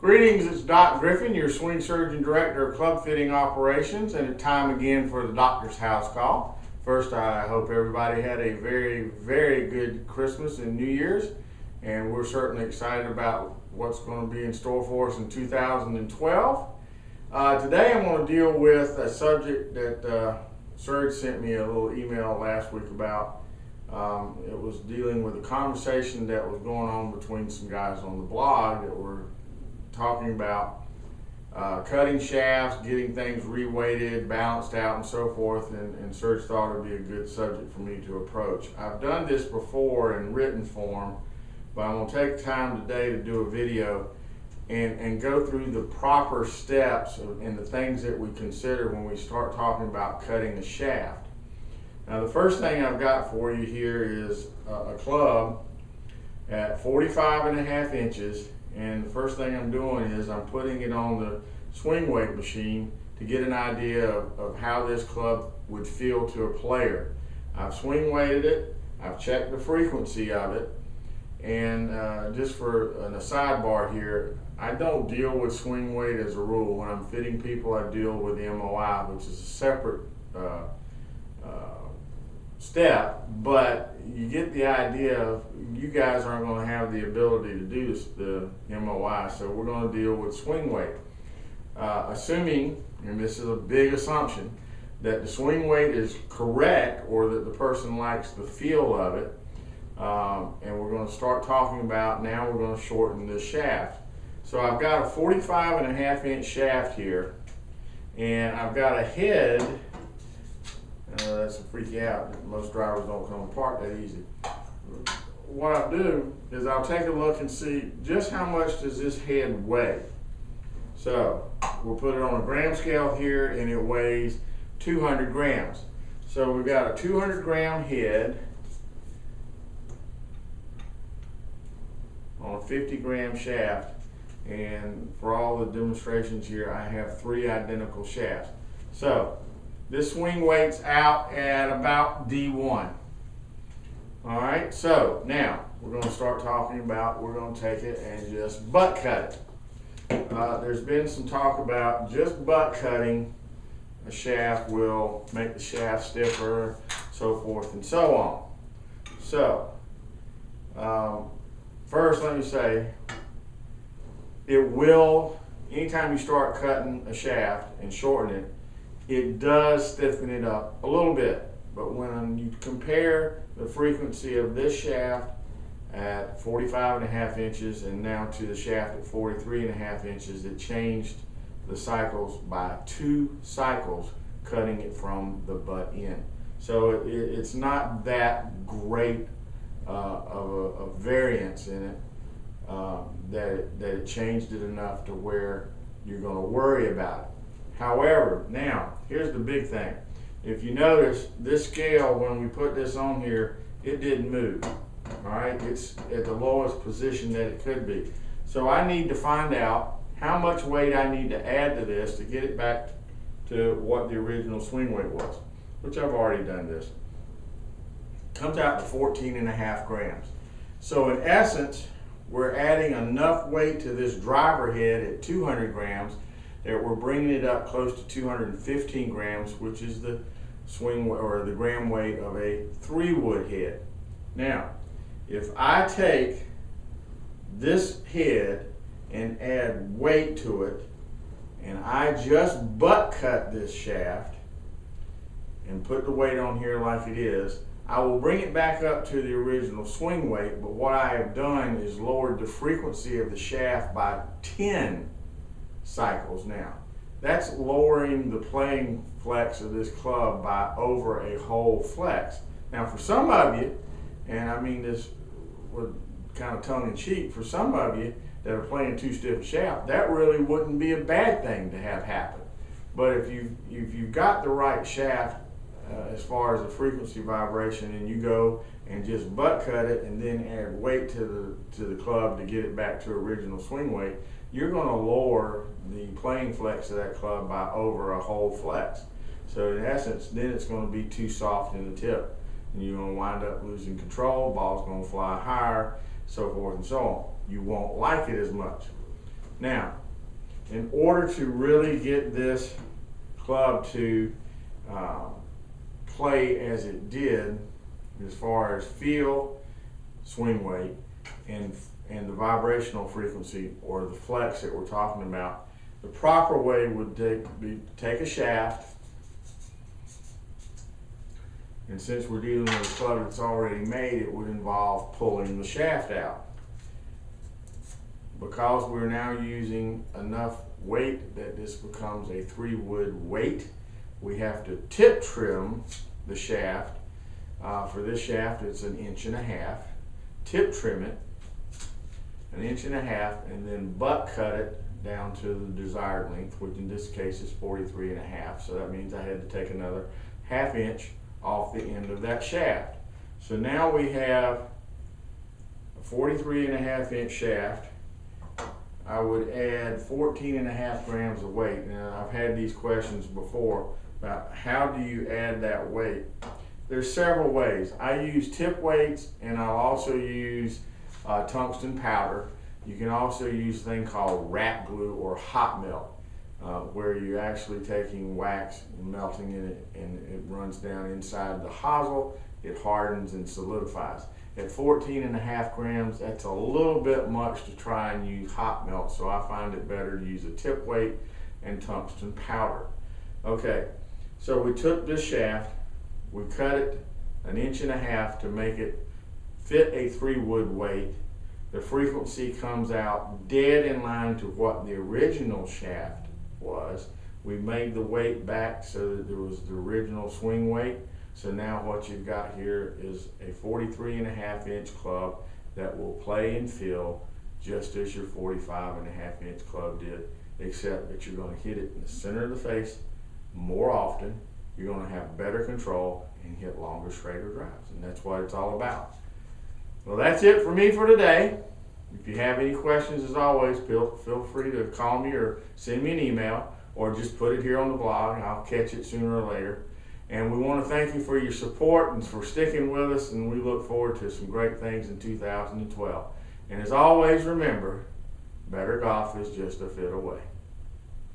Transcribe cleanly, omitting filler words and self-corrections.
Greetings, it's Doc Griffin, your swing surgeon director of club fitting operations, and it's time again for the doctor's house call. First, I hope everybody had a very, very good Christmas and New Year's, and we're certainly excited about what's going to be in store for us in 2012. Today I'm going to deal with a subject that Serge sent me a little email last week about. It was dealing with a conversation that was going on between some guys on the blog that were talking about cutting shafts, getting things reweighted, balanced out, and so forth, and Serge thought it would be a good subject for me to approach. I've done this before in written form, but I'm going to take time today to do a video and go through the proper steps and the things that we consider when we start talking about cutting a shaft. Now, the first thing I've got for you here is a club at 45.5 inches. And the first thing I'm doing is I'm putting it on the swing weight machine to get an idea of how this club would feel to a player. I've swing weighted it, I've checked the frequency of it, and just for a sidebar here, I don't deal with swing weight as a rule. When I'm fitting people, I deal with MOI, which is a separate step, but you get the idea of you guys aren't going to have the ability to do this, the MOI, so we're going to deal with swing weight. Assuming, and this is a big assumption, that the swing weight is correct or that the person likes the feel of it, and we're going to start talking about now we're going to shorten this shaft. So I've got a 45.5 inch shaft here, and I've got a head. That's a freak you out. Most drivers don't come apart that easy. What I'll do is I'll take a look and see just how much does this head weigh. So we'll put it on a gram scale here, and it weighs 200 grams. So we've got a 200 gram head on a 50 gram shaft, and for all the demonstrations here I have 3 identical shafts. So this swing weight's out at about D1. All right, so now we're going to start talking about, we're going to take it and just butt cut it. There's been some talk about just butt cutting a shaft will make the shaft stiffer, so forth and so on. So, first let me say, it will, anytime you start cutting a shaft and shorten it, it does stiffen it up a little bit. But when you compare the frequency of this shaft at 45.5 inches and now to the shaft at 43.5 inches, it changed the cycles by 2 cycles, cutting it from the butt end. So it's not that great of a variance in it that it changed it enough to where you're going to worry about it. However, now, here's the big thing. If you notice, this scale, when we put this on here, it didn't move. All right, it's at the lowest position that it could be. So I need to find out how much weight I need to add to this to get it back to what the original swing weight was, which I've already done this. Comes out to 14.5 grams. So in essence, we're adding enough weight to this driver head at 200 grams that we're bringing it up close to 215 grams, which is the swing or the gram weight of a 3-wood head. Now, if I take this head and add weight to it, and I just butt cut this shaft and put the weight on here like it is, I will bring it back up to the original swing weight, but what I have done is lowered the frequency of the shaft by 10 cycles now. That's lowering the playing flex of this club by over a whole flex. Now for some of you, and I mean this with kind of tongue in cheek, for some of you that are playing too stiff a shaft, that really wouldn't be a bad thing to have happen. But if you've got the right shaft as far as the frequency vibration, and you go and just butt cut it and then add weight to the club to get it back to original swing weight, you're going to lower the playing flex of that club by over a whole flex. So in essence, then it's going to be too soft in the tip, and you're going to wind up losing control, ball's going to fly higher, so forth and so on. You won't like it as much. Now, in order to really get this club to play as it did, as far as feel, swing weight, and the vibrational frequency or the flex that we're talking about, the proper way would be take a shaft, and since we're dealing with a club that's already made, it would involve pulling the shaft out. Because we're now using enough weight that this becomes a 3-wood weight, we have to tip trim the shaft. For this shaft, it's 1.5 inches. Tip trim it 1.5 inches, and then butt cut it down to the desired length, which in this case is 43.5. So that means I had to take another 1/2 inch off the end of that shaft. So now we have a 43.5 inch shaft. I would add 14.5 grams of weight. Now, I've had these questions before about how do you add that weight. There's several ways. I use tip weights, and I'll also use tungsten powder. You can also use a thing called wrap glue or hot melt, where you're actually taking wax and melting in it, and it runs down inside the hosel. It hardens and solidifies. At 14.5 grams, that's a little bit much to try and use hot melt, so I find it better to use a tip weight and tungsten powder. Okay, so we took this shaft, we cut it 1.5 inches to make it fit a 3-wood weight. The frequency comes out dead in line to what the original shaft was. We made the weight back so that there was the original swing weight. So now what you've got here is a 43.5 inch club that will play and feel just as your 45.5 inch club did, except that you're going to hit it in the center of the face more often. You're going to have better control and hit longer, straighter drives, and that's what it's all about. Well, that's it for me for today. If you have any questions, as always, feel free to call me or send me an email, or just put it here on the blog, and I'll catch it sooner or later. And we want to thank you for your support and for sticking with us, and we look forward to some great things in 2012. And as always, remember, better golf is just a fit away.